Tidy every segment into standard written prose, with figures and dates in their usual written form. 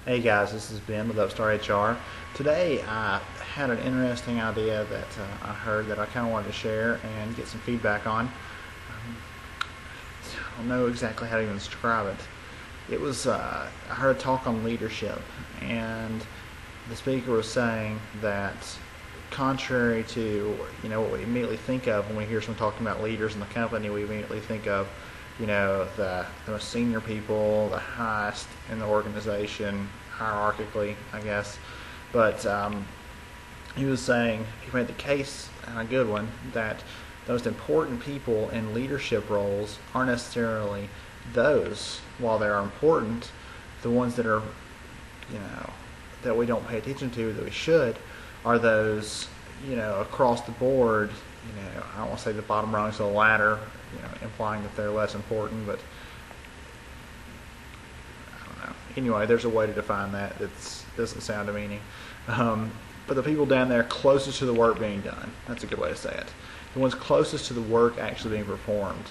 Hey guys, this is Ben with Upstart HR. Today I had an interesting idea that I heard that I kind of wanted to share and get some feedback on. I don't know exactly how to even describe it. I heard a talk on leadership, and the speaker was saying that contrary to what we immediately think of when we hear someone talking about leaders in the company, we immediately think of the most senior people, the highest in the organization, hierarchically, I guess. But he was saying, he made the case, and a good one, that the most important people in leadership roles aren't necessarily those, while they are important, the ones that are, that we don't pay attention to that we should, are those, across the board, I don't want to say the bottom rungs of the ladder, implying that they're less important, but I don't know. Anyway, there's a way to define that that doesn't sound demeaning. But the people down there closest to the work being done, that's a good way to say it. The ones closest to the work actually being performed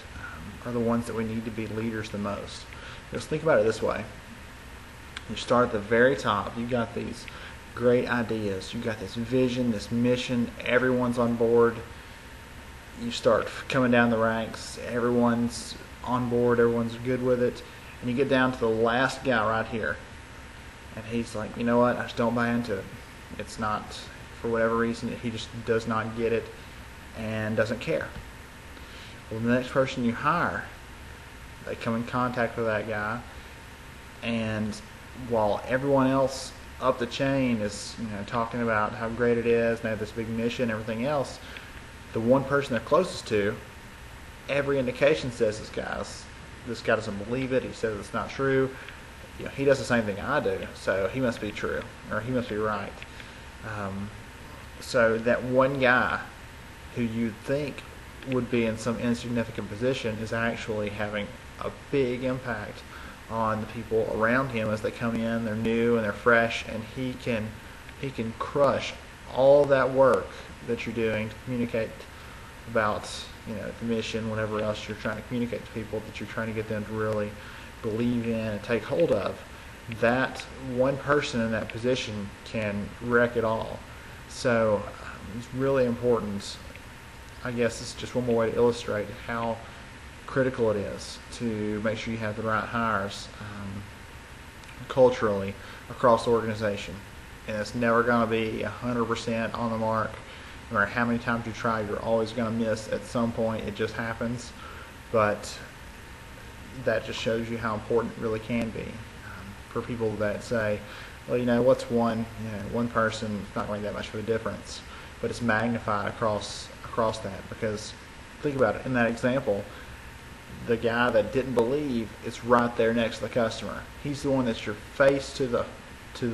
are the ones that we need to be leaders the most. Just think about it this way. You start at the very top. You've got these great ideas. You've got this vision, this mission. Everyone's on board. You start coming down the ranks. Everyone's on board. Everyone's good with it. And you get down to the last guy right here. And he's like, you know what? I just don't buy into it. It's not, for whatever reason, he just does not get it and doesn't care. Well, the next person you hire, they come in contact with that guy, and while everyone else up the chain is talking about how great it is and they have this big mission and everything else, the one person they're closest to, every indication says this guy doesn't believe it. He says it's not true. He does the same thing I do, so he must be true, or he must be right. So that one guy who you'd think would be in some insignificant position is actually having a big impact on the people around him as they come in. They're new and they're fresh, and he can crush all that work that you're doing to communicate about the mission, whatever else you're trying to communicate to people, that you're trying to get them to really believe in and take hold of. That one person in that position can wreck it all. So it's really important. I guess it's just one more way to illustrate how critical it is to make sure you have the right hires culturally across the organization. And it's never going to be 100% on the mark. No matter how many times you try, you're always going to miss at some point. It just happens. But that just shows you how important it really can be for people that say, well, what's one person, it's not going to make that much of a difference. But it's magnified across that, because think about it. In that example, the guy that didn't believe is right there next to the customer. He's the one that's your face to the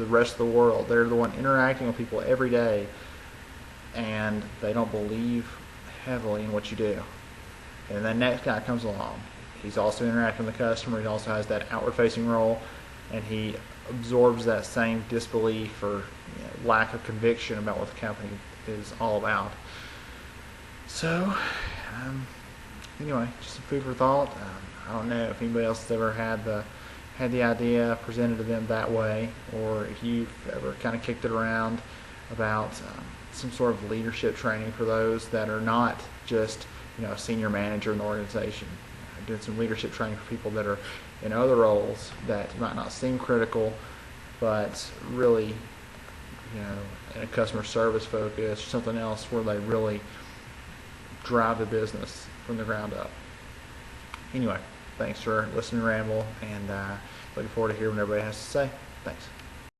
rest of the world. They're the one interacting with people every day, and they don't believe heavily in what you do. And the next guy comes along. He's also interacting with the customer. He also has that outward-facing role, and he absorbs that same disbelief or lack of conviction about what the company is all about. So, anyway, just some food for thought. I don't know if anybody else has ever had the idea presented to them that way, or if you've ever kind of kicked it around about some sort of leadership training for those that are not just a senior manager in the organization. Doing some leadership training for people that are in other roles that might not seem critical, but really, in a customer service focus or something else where they really drive the business from the ground up. Anyway, thanks for listening to Ramble, and looking forward to hearing what everybody has to say. Thanks.